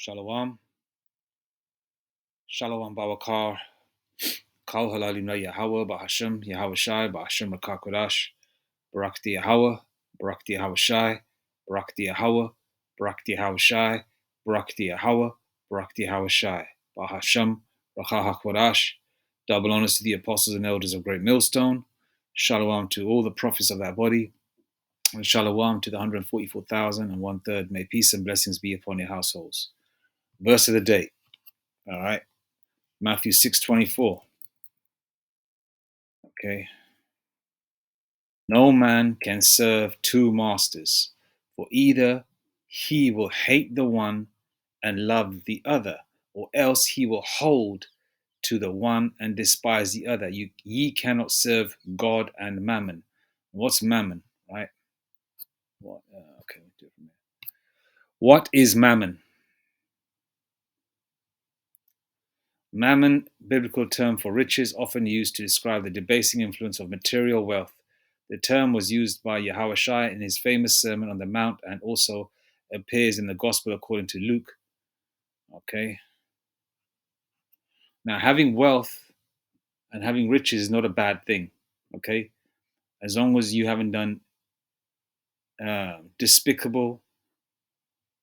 Shalom. Shalom Babakar. Kal halalim na Yahweh Bahashem, Yahweh Shai, Bahashem Rakakodash, Barakti Yahweh, Barakti Yahweh Shai, Barakti Yahweh, Barakti Yahweh Shai, Barakti Yahweh, Barakti Yahweh Shai, Bahashem Rakakodash. Double honors to the apostles and elders of Great Millstone. Shalom to all the prophets of that body. And shalom to the 144,000 and 1/3. May peace and blessings be upon your households. Verse of the day. All right. Matthew 6:24. Okay. No man can serve two masters, for either he will hate the one and love the other, or else he will hold to the one and despise the other. Ye cannot serve God and mammon. What's mammon, right? Okay, do it from there. What is mammon? Mammon, biblical term for riches, often used to describe the debasing influence of material wealth. The term was used by Yahweh Shai in his famous Sermon on the Mount and also appears in the Gospel according to Luke. Okay. Now, having wealth and having riches is not a bad thing. Okay. As long as you haven't done despicable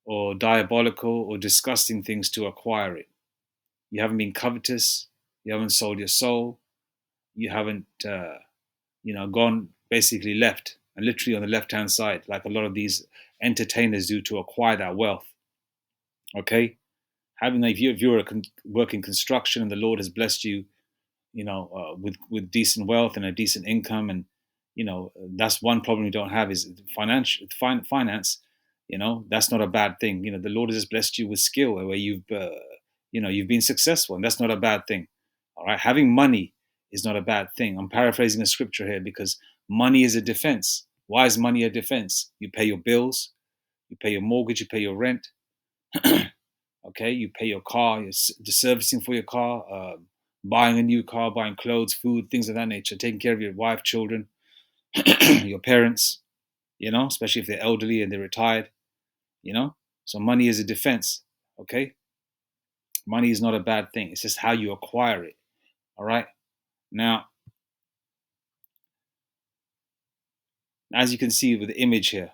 or diabolical or disgusting things to acquire it. You haven't been covetous. You haven't sold your soul. You haven't gone basically left and literally on the left hand side, like a lot of these entertainers do to acquire that wealth. Okay, having if you're working construction and the Lord has blessed you, with decent wealth and a decent income, and that's one problem you don't have is finance. That's not a bad thing. The Lord has blessed you with skill where you've been successful, and that's not a bad thing. All right, having money is not a bad thing. I'm paraphrasing a scripture here because money is a defense. Why is money a defense? You pay your bills, you pay your mortgage, you pay your rent. Okay, you pay your car, the servicing for your car, buying a new car, buying clothes, food, things of that nature, taking care of your wife, children, your parents, especially if they're elderly and they're retired, So money is a defense, okay? Money is not a bad thing. It's just how you acquire it, all right? Now, as you can see with the image here,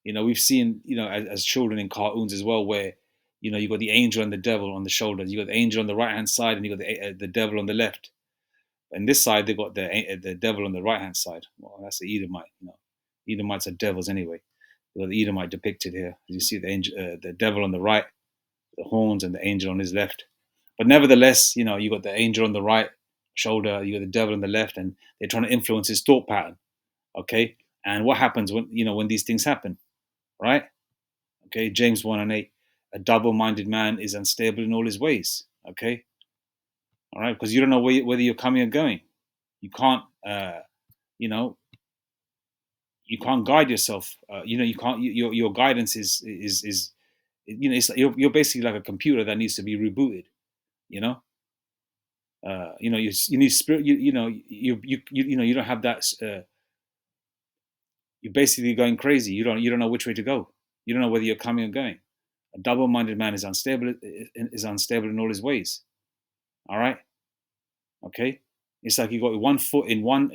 we've seen, as children in cartoons as well, where, you got the angel and the devil on the shoulders. You got the angel on the right-hand side and you got the devil on the left. And this side, they got the devil on the right-hand side. Well, that's the Edomite, Edomites are devils anyway. You got the Edomite depicted here. You see the angel, the devil on the right, the horns, and the angel on his left. But nevertheless, you got the angel on the right shoulder, you got the devil on the left, and they're trying to influence his thought pattern. Okay? And what happens when these things happen? Right? Okay, James 1:8. A double-minded man is unstable in all his ways. Okay? All right, because you don't know whether you're coming or going. You can't you can't guide yourself. You can't. Your guidance is it's like you're basically like a computer that needs to be rebooted. You need spirit. You don't have that. You're basically going crazy. You don't know which way to go. You don't know whether you're coming or going. A double-minded man is unstable in all his ways. All right. Okay. It's like you got one foot in one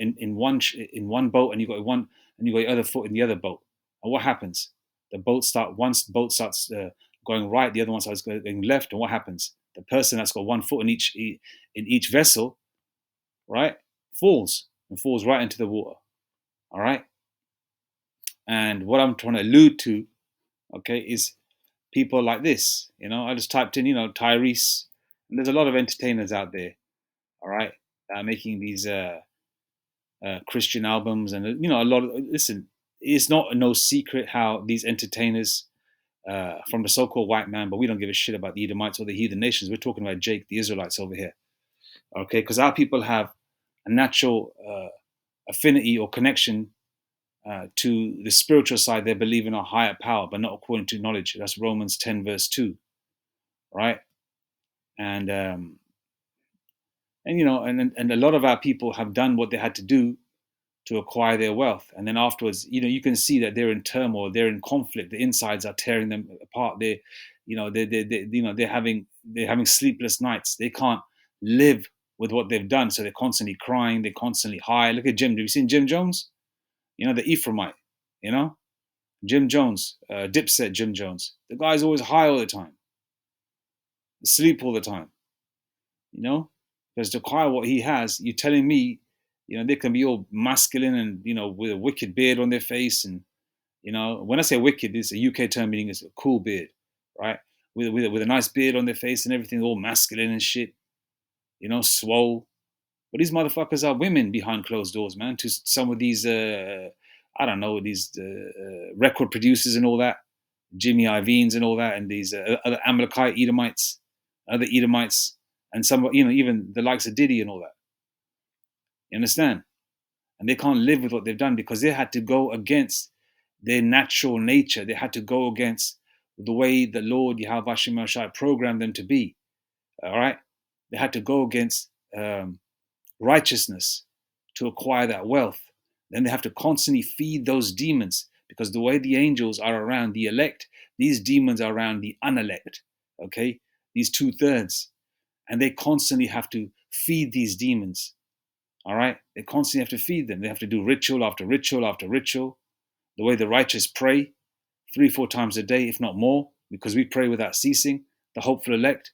boat, and you got your other foot in the other boat. And what happens? Once the boat starts going right, the other one starts going left, and what happens? The person that's got one foot in each vessel, right, falls right into the water. All right. And what I'm trying to allude to, okay, is people like this. I just typed in, Tyrese, and there's a lot of entertainers out there. All right, making these Christian albums, and a lot of listen. It's not no secret how these entertainers from the so-called white man, but we don't give a shit about the Edomites or the heathen nations. We're talking about Jake, the Israelites over here, okay? Because our people have a natural affinity or connection to the spiritual side. They believe in a higher power, but not according to knowledge. That's Romans 10 verse 2, right? And a lot of our people have done what they had to do to acquire their wealth, and then afterwards, you can see that they're in turmoil, they're in conflict. The insides are tearing them apart. they're having sleepless nights. They can't live with what they've done, so they're constantly crying. They're constantly high. Look at Jim. Have you seen Jim Jones? The Ephraimite. You know, Jim Jones, Dipset Jim Jones. The guy's always high all the time, asleep all the time. Because to acquire what he has, you're telling me, they can be all masculine and with a wicked beard on their face, and when I say wicked, it's a UK term meaning it's a cool beard, right? With a nice beard on their face and everything, all masculine and shit, swole. But these motherfuckers are women behind closed doors, man. To some of these, I don't know, these record producers and all that, Jimmy Iovine's and all that, and these other Amalekite Edomites, other Edomites, and some, even the likes of Diddy and all that. You understand? And they can't live with what they've done because they had to go against their natural nature. They had to go against the way the Lord Yahweh Hashem Yahshai programmed them to be. All right? They had to go against righteousness to acquire that wealth. Then they have to constantly feed those demons, because the way the angels are around the elect, these demons are around the unelect. Okay? These 2/3. And they constantly have to feed these demons. All right? They constantly have to feed them. They have to do ritual after ritual after ritual. The way the righteous pray 3-4 times a day, if not more, because we pray without ceasing, the hopeful elect.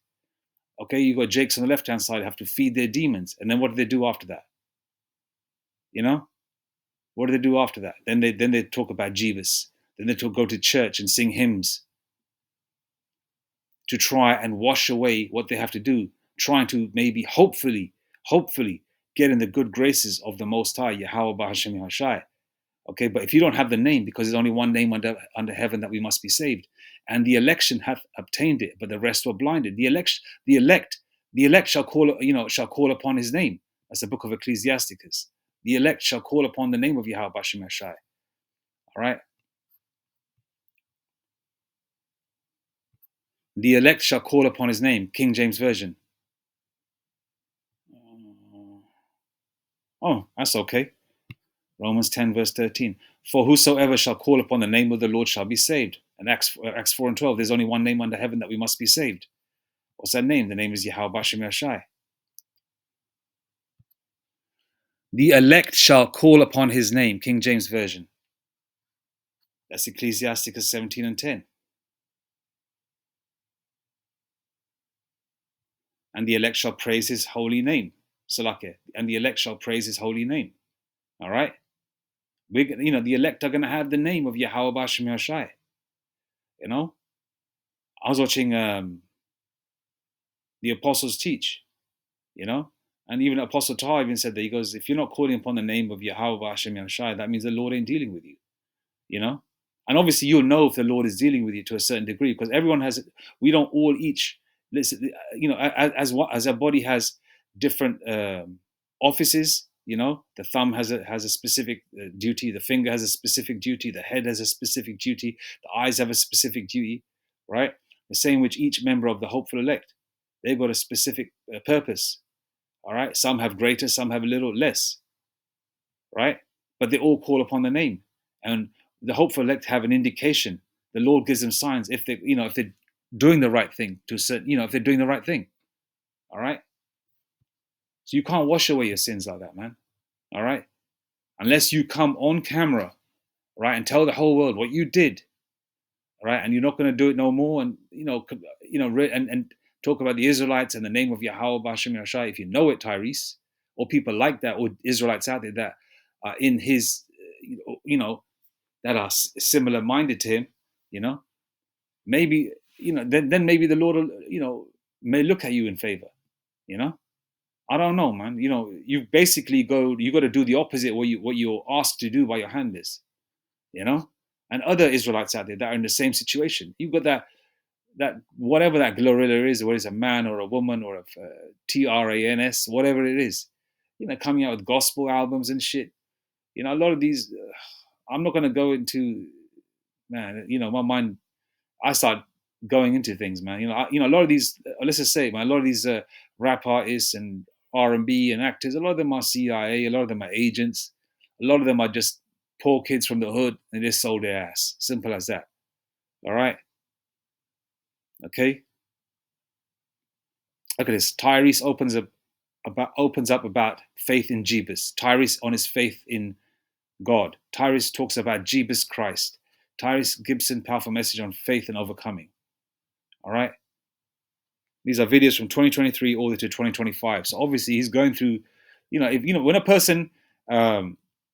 Okay, you got Jakes on the left-hand side have to feed their demons. And then what do they do after that? What do they do after that? Then they talk about Jesus. Then they go to church and sing hymns to try and wash away what they have to do, trying to maybe, hopefully, get in the good graces of the Most High, Yahweh Hashem Yahshai. Okay, but if you don't have the name, because there's only one name under heaven that we must be saved, and the election hath obtained it, but the rest were blinded. The elect shall call upon his name. That's the book of Ecclesiasticus. The elect shall call upon the name of Yahweh Hashem Yahshai. All right. The elect shall call upon his name, King James Version. Oh, that's okay. Romans 10 verse 13. For whosoever shall call upon the name of the Lord shall be saved. And Acts 4 and 12, there's only one name under heaven that we must be saved. What's that name? The name is Yahweh Hashem Yahshai. The elect shall call upon his name, King James Version. That's Ecclesiasticus 17 and 10. And the elect shall praise his holy name. Salakeh. And the elect shall praise his holy name. All right? The elect are going to have the name of Yahweh Hashem Yahshai. I was watching the apostles teach, and even Apostle Taha even said that. He goes, if you're not calling upon the name of Yahweh Hashem Yahshai, that means the Lord ain't dealing with you, And obviously you'll know if the Lord is dealing with you to a certain degree, because everyone we don't all each, listen, as a body has different offices. The thumb has a specific duty, the finger has a specific duty, the head has a specific duty, the eyes have a specific duty, right? The same with each member of the hopeful elect. They've got a specific purpose, all right? Some have greater, some have a little less, right? But they all call upon the name. And the hopeful elect have an indication. The Lord gives them signs if they're doing the right thing, if they're doing the right thing, all right? So you can't wash away your sins like that, man. All right? Unless you come on camera, right, and tell the whole world what you did, all right? And you're not going to do it no more, and and talk about the Israelites and the name of Yahweh Hashem Yahshai, if you know it, Tyrese, or people like that, or Israelites out there that are in his, that are similar minded to him, maybe, then maybe the Lord will, may look at you in favor, I don't know, man. You basically you got to do the opposite what you're asked to do by your handlers, and other Israelites out there that are in the same situation. You've got that whatever that glorilla is, whether it's a man or a woman or a trans, whatever it is, coming out with gospel albums and shit. A lot of these, I'm not going to go into, man, my mind, I start going into things, man. A lot of these, let's just say, man, a lot of these rap artists and R&B and actors, a lot of them are CIA, a lot of them are agents, a lot of them are just poor kids from the hood and they just sold their ass. Simple as that. All right. Okay, look at this. Tyrese opens up about faith in Jeebus. Tyrese on his faith in God. Tyrese talks about Jeebus Christ. Tyrese Gibson, powerful message on faith and overcoming. All right. These are videos from 2023 all the way to 2025. So obviously he's going through, if when a person,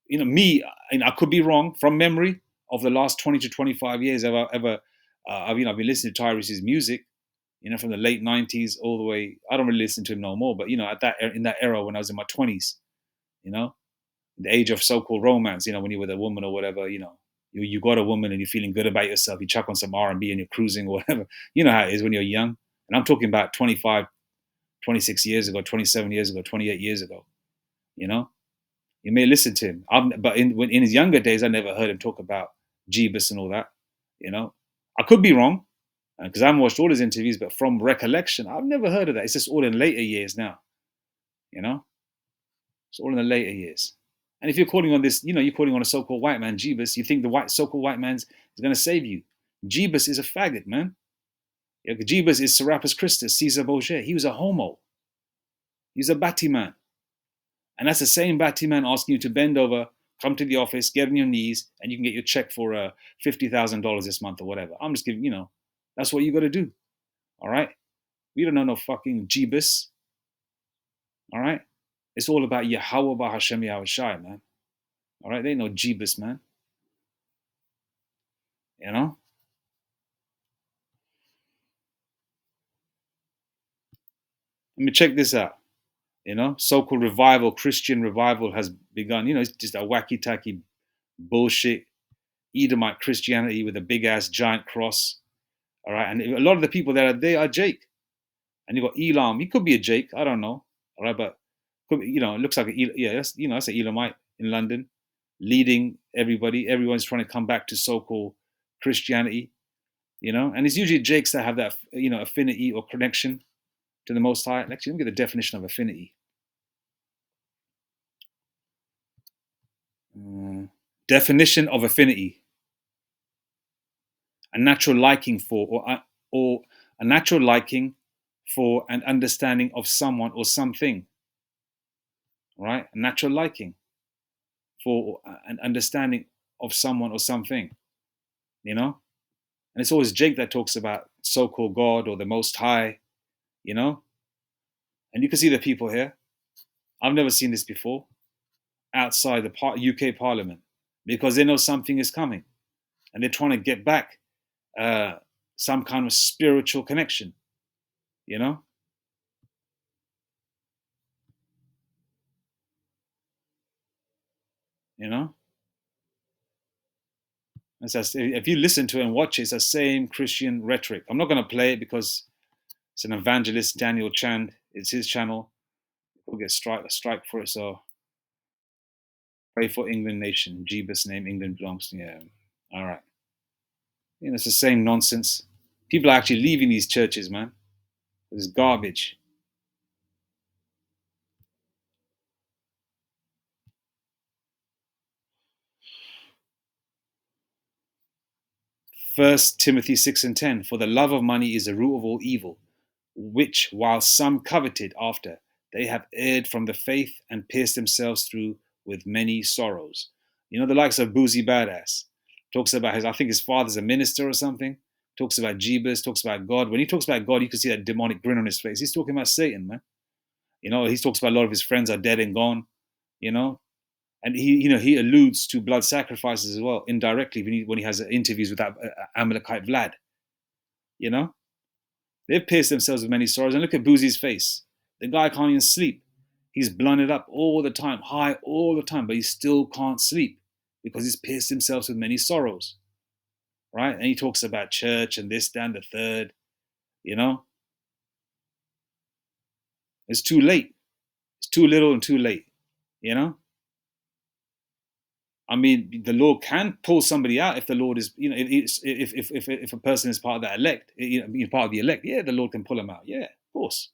me, and I could be wrong from memory of the last 20 to 25 years I've been listening to Tyrese's music, from the late 90s all the way. I don't really listen to him no more, but at in that era when I was in my 20s, you know, the age of so-called romance, when you're with a woman or whatever, you got a woman and you're feeling good about yourself, you chuck on some R&B and B and you're cruising or whatever. You know how it is when you're young. And I'm talking about 25, 26 years ago, 27 years ago, 28 years ago. You may listen to him. But in his younger days, I never heard him talk about Jeebus and all that. I could be wrong because I haven't watched all his interviews, but from recollection, I've never heard of that. It's just all in later years now. It's all in the later years. And if you're calling on this, you're calling on a so-called white man, Jeebus, you think the so-called white man's is going to save you. Jeebus is a faggot, man. Jeebus is Serapis Christus, Caesar Borgia. He was a homo. He's a batty man. And that's the same batty man asking you to bend over, come to the office, get on your knees, and you can get your check for $50,000 this month or whatever. I'm just giving, that's what you got to do. All right? We don't know no fucking Jeebus. All right? It's all about Yahweh Bahashem Yahweh Shai, man. All right? They ain't no Jeebus, man. Let me check this out. So-called revival, Christian revival has begun. It's just a wacky-tacky bullshit Edomite Christianity with a big-ass giant cross. All right, and a lot of the people that are there are Jake. And you got Elam. He could be a Jake. I don't know. All right, but could be, it looks like that's that's an Elamite in London, leading everybody. Everyone's trying to come back to so-called Christianity. And it's usually Jakes that have that affinity or connection to the Most High. Actually, let me get the definition of affinity. Definition of affinity: a natural liking for, or a natural liking for an understanding of someone or something. Right? A natural liking for an understanding of someone or something. And it's always Jake that talks about so-called God or the Most High. And you can see the people here. I've never seen this before outside the UK Parliament, because they know something is coming, and they're trying to get back some kind of spiritual connection. You know, if you listen to it and watch it, it's the same Christian rhetoric. I'm not going to play it because it's an evangelist, Daniel Chand. It's his channel. We'll get a strike for it. So pray for England nation. Jeebus name England belongs to. Yeah. All right. It's the same nonsense. People are actually leaving these churches, man. It's garbage. First Timothy 6:10. For the love of money is the root of all evil, which while some coveted after, they have erred from the faith and pierced themselves through with many sorrows. The likes of Boozy Badass talks about I think his father's a minister or something. Talks about Jeebus, talks about God. When he talks about God, you can see that demonic grin on his face. He's talking about Satan, man. He talks about a lot of his friends are dead and gone. And he alludes to blood sacrifices as well indirectly when he has interviews with that Amalekite Vlad. They've pierced themselves with many sorrows. And look at Boozy's face. The guy can't even sleep. He's blunted up all the time, high all the time, but he still can't sleep because he's pierced himself with many sorrows. Right? And he talks about church and this, that, and the third. It's too late. It's too little and too late. I mean, the Lord can pull somebody out if the Lord is, if a person is part of that elect, part of the elect. Yeah, the Lord can pull them out. Yeah, of course.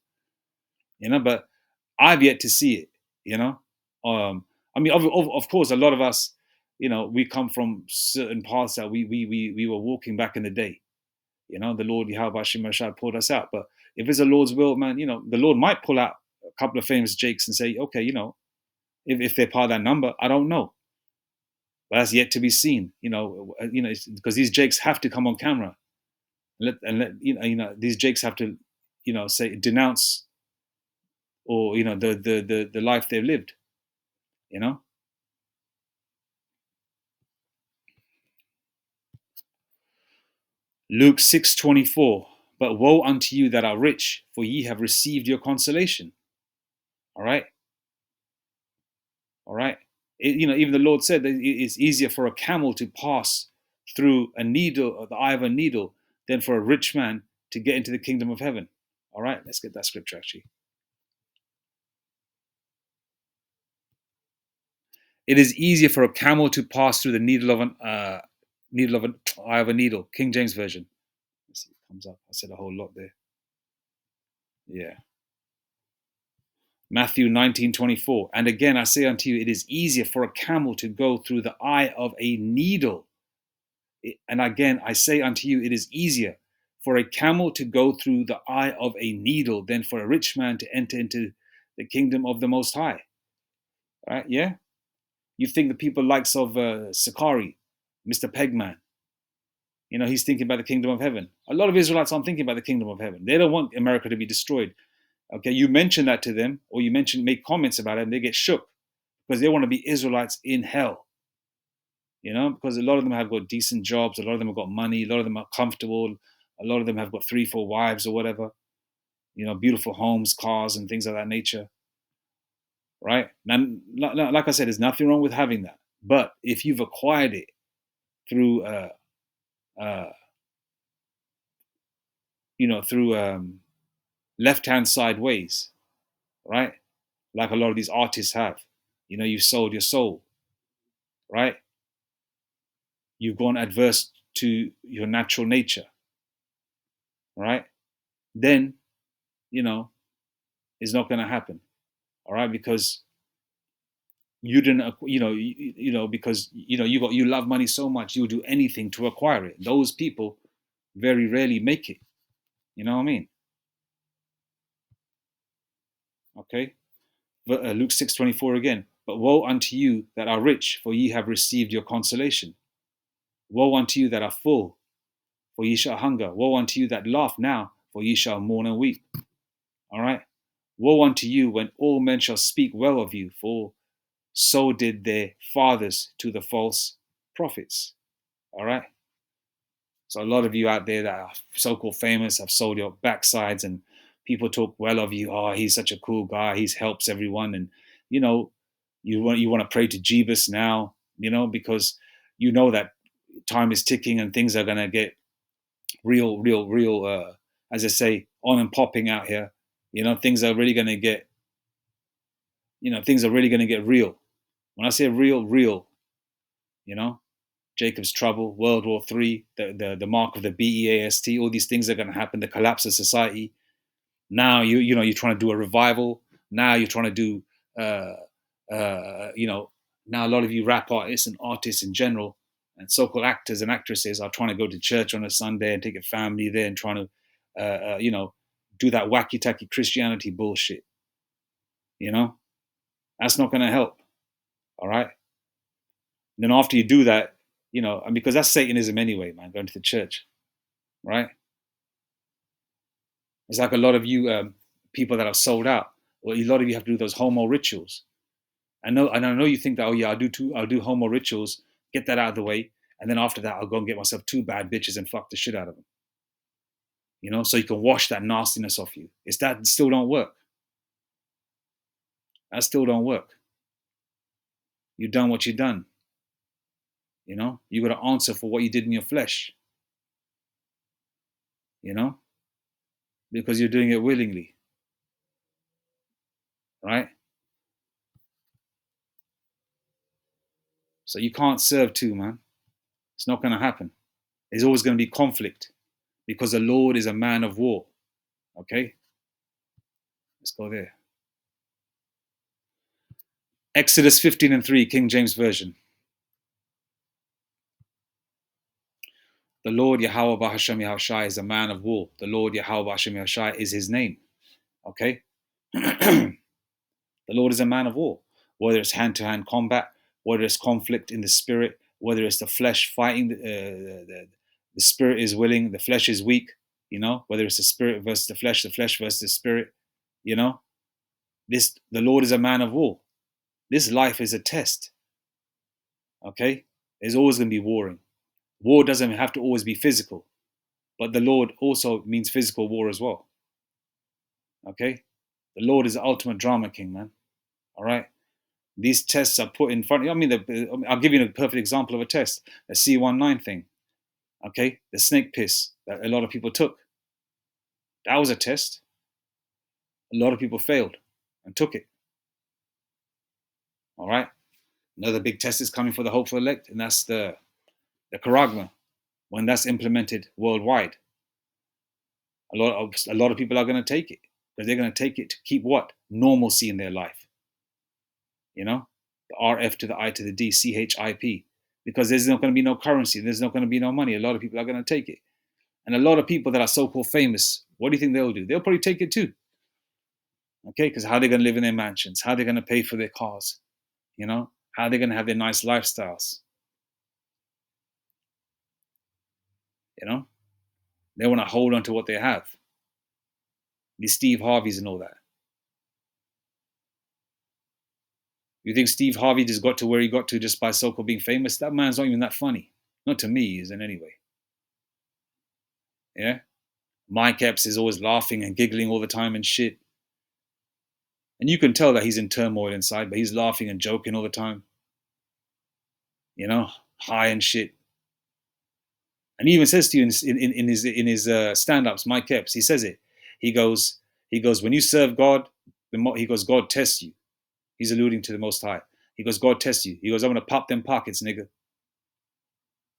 But I've yet to see it. I mean, of course, a lot of us, we come from certain paths that we were walking back in the day. The Lord Yahweh Shem Rashad pulled us out. But if it's the Lord's will, man, the Lord might pull out a couple of famous Jakes and say, okay, if they're part of that number, I don't know. But that's yet to be seen, because these Jakes have to come on camera and let these Jakes have to, say denounce or the life they've lived, Luke 6:24. But woe unto you that are rich, for ye have received your consolation. All right. Even the Lord said that it's easier for a camel to pass through a needle, or the eye of a needle, than for a rich man to get into the kingdom of heaven. All right, let's get that scripture actually. It is easier for a camel to pass through the needle of an eye of a needle. King James Version. Let's see, it comes up. I said a whole lot there. Yeah. Matthew 19:24. And again I say unto you, it is easier for a camel to go through the eye of a needle. And again I say unto you, it is easier for a camel to go through the eye of a needle than for a rich man to enter into the kingdom of the Most High. Right? Yeah. You think the people likes of Sakari, Mr. Pegman, he's thinking about the kingdom of heaven. A lot of Israelites aren't thinking about the kingdom of heaven. They don't want America to be destroyed. Okay, you mention that to them, or make comments about it, and they get shook because they want to be Israelites in hell. Because a lot of them have got decent jobs, a lot of them have got money, a lot of them are comfortable, a lot of them have got 3-4 wives or whatever, beautiful homes, cars, and things of that nature. Right? Now, like I said, there's nothing wrong with having that. But if you've acquired it through, through left-hand side ways, right? Like a lot of these artists have, you've sold your soul, right? You've gone adverse to your natural nature, right? Then, it's not going to happen, all right? Because you didn't, because you love money so much, you'll do anything to acquire it. Those people very rarely make it. You know what I mean? Okay. Luke 6:24 again. But woe unto you that are rich, for ye have received your consolation. Woe unto you that are full, for ye shall hunger. Woe unto you that laugh now, for ye shall mourn and weep. All right. Woe unto you when all men shall speak well of you, for so did their fathers to the false prophets. All right. So a lot of you out there that are so-called famous have sold your backsides, and people talk well of you. Oh, he's such a cool guy. He helps everyone, and you want to pray to Jeebus now, because you know that time is ticking and things are gonna get real. As I say, on and popping out here. Things are really gonna get. Things are really gonna get real. When I say real. Jacob's Trouble, World War III, the mark of the BEAST, all these things are going to happen, the collapse of society. Now you're trying to do a revival. Now you're trying to do now a lot of you rap artists and artists in general and so-called actors and actresses are trying to go to church on a Sunday and take a family there and trying to do that wacky tacky Christianity bullshit. That's not going to help. All right. And then after you do that, and because that's Satanism anyway, man, going to the church, right? It's like a lot of you people that are sold out. Well, a lot of you have to do those homo rituals. I know you think that, oh yeah, I'll do homo rituals, get that out of the way, and then after that, I'll go and get myself 2 bad bitches and fuck the shit out of them. So you can wash that nastiness off you. That still don't work. That still don't work. You've done what you've done. You got to answer for what you did in your flesh. Because you're doing it willingly. Right? So you can't serve 2, man. It's not going to happen. There's always going to be conflict because the Lord is a man of war. Okay? Let's go there. Exodus 15:3, King James Version. The Lord Yahweh Bahashem Yahushai is a man of war. The Lord Yahweh Bahashem Yahushai is his name. Okay? The Lord is a man of war. Whether it's hand-to-hand combat, whether it's conflict in the spirit, whether it's the flesh fighting, the spirit is willing, the flesh is weak, whether it's the spirit versus the flesh versus the spirit, the Lord is a man of war. This life is a test. Okay? There's always going to be warring. War doesn't have to always be physical, but the Lord also means physical war as well. Okay? The Lord is the ultimate drama king, man. All right? These tests are put in front of you. I'll give you a perfect example of a test. The C19 thing. Okay? The snake piss that a lot of people took. That was a test. A lot of people failed and took it. All right? Another big test is coming for the hopeful elect, and that's the charagma. When that's implemented worldwide, a lot of people are going to take it, because they're going to take it to keep what? Normalcy in their life. The RF to the I to the D, CHIP. Because there's not going to be no currency, there's not going to be no money. A lot of people are going to take it. And a lot of people that are so-called famous, what do you think they'll do? They'll probably take it too. Okay, because how are they going to live in their mansions? How are they going to pay for their cars? How are they going to have their nice lifestyles? They want to hold on to what they have. These Steve Harveys and all that. You think Steve Harvey just got to where he got to just by so-called being famous? That man's not even that funny. Not to me, he isn't anyway. Yeah? Mike Epps is always laughing and giggling all the time and shit. And you can tell that he's in turmoil inside, but he's laughing and joking all the time. High and shit. And he even says to you in his stand-ups, Mike Epps, he says it. He goes, when you serve God, he goes, God tests you. He's alluding to the Most High. He goes, God tests you. He goes, I'm going to pop them pockets, nigga.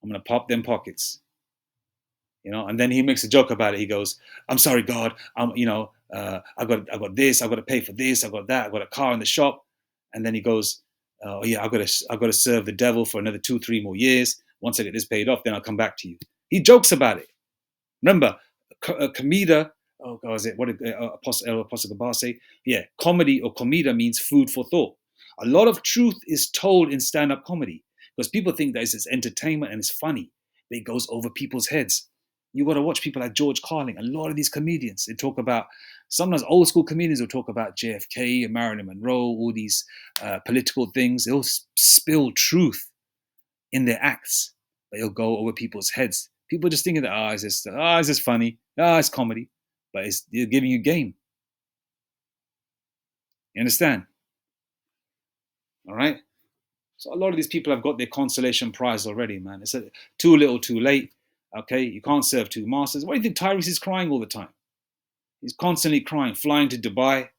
I'm going to pop them pockets. And then he makes a joke about it. He goes, I'm sorry, God. I got this. I got to pay for this. I got that. I got a car in the shop. And then he goes, oh yeah, I got to serve the devil for another 2-3 more years. Once I get this paid off, then I'll come back to you. He jokes about it. Remember, comida. Oh, God, is it what did Apostle Gabar say? Yeah, comedy or comida means food for thought. A lot of truth is told in stand-up comedy because people think that it's entertainment and it's funny, but it goes over people's heads. You got to watch people like George Carlin. A lot of these comedians, they talk about, sometimes old school comedians will talk about JFK and Marilyn Monroe, all these political things. They'll spill truth in their acts, but it'll go over people's heads. People just thinking that, it's just funny. It's comedy. But they're giving you game. You understand? All right? So a lot of these people have got their consolation prize already, man. It's too little, too late. Okay? You can't serve two masters. Why do you think Tyrese is crying all the time? He's constantly crying, flying to Dubai.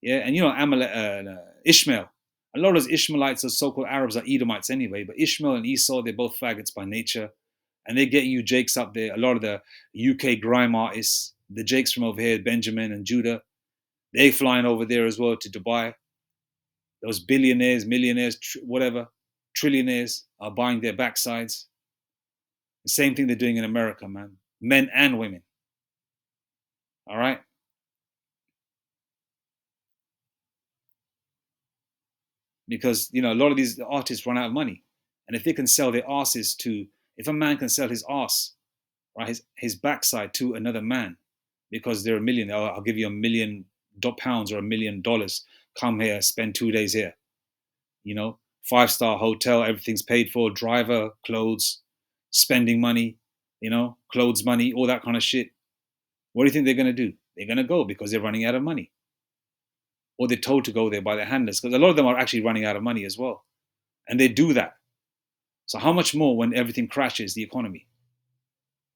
Yeah, and Ishmael. A lot of those Ishmaelites, those so-called Arabs, are Edomites anyway. But Ishmael and Esau, they're both faggots by nature. And they're getting you Jakes up there. A lot of the UK grime artists, the Jakes from over here, Benjamin and Judah, they flying over there as well to Dubai. Those billionaires, millionaires, whatever, trillionaires are buying their backsides. The same thing they're doing in America, man. Men and women. All right? Because, a lot of these artists run out of money. And if they can sell their asses if a man can sell his ass, right, his backside to another man, because they're a millionaire, I'll give you £1 million or $1 million. Come here, spend 2 days here. 5-star hotel, everything's paid for, driver, clothes, spending money, clothes money, all that kind of shit. What do you think they're going to do? They're going to go because they're running out of money. Or they're told to go there by their handlers, because a lot of them are actually running out of money as well. And they do that. So how much more when everything crashes, the economy?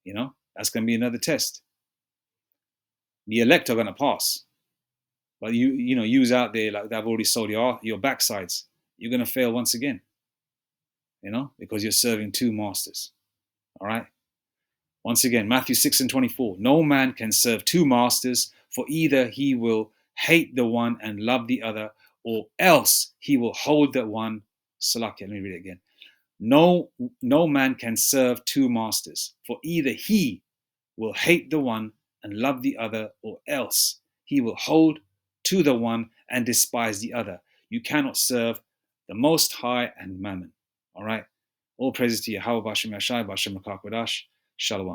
That's going to be another test. The elect are going to pass. But you's out there like they've already sold your backsides. You're going to fail once again. Because you're serving two masters. All right? Once again, Matthew 6:24. No man can serve two masters, for either he will hate the one and love the other, or else he will hold the one. Salakia, let me read it again. No man can serve two masters, for either he will hate the one and love the other, or else he will hold to the one and despise the other. You cannot serve the Most High and mammon. All right. All praises to Yahweh Bashem Yashai Bashem Makakwadash. Shalom.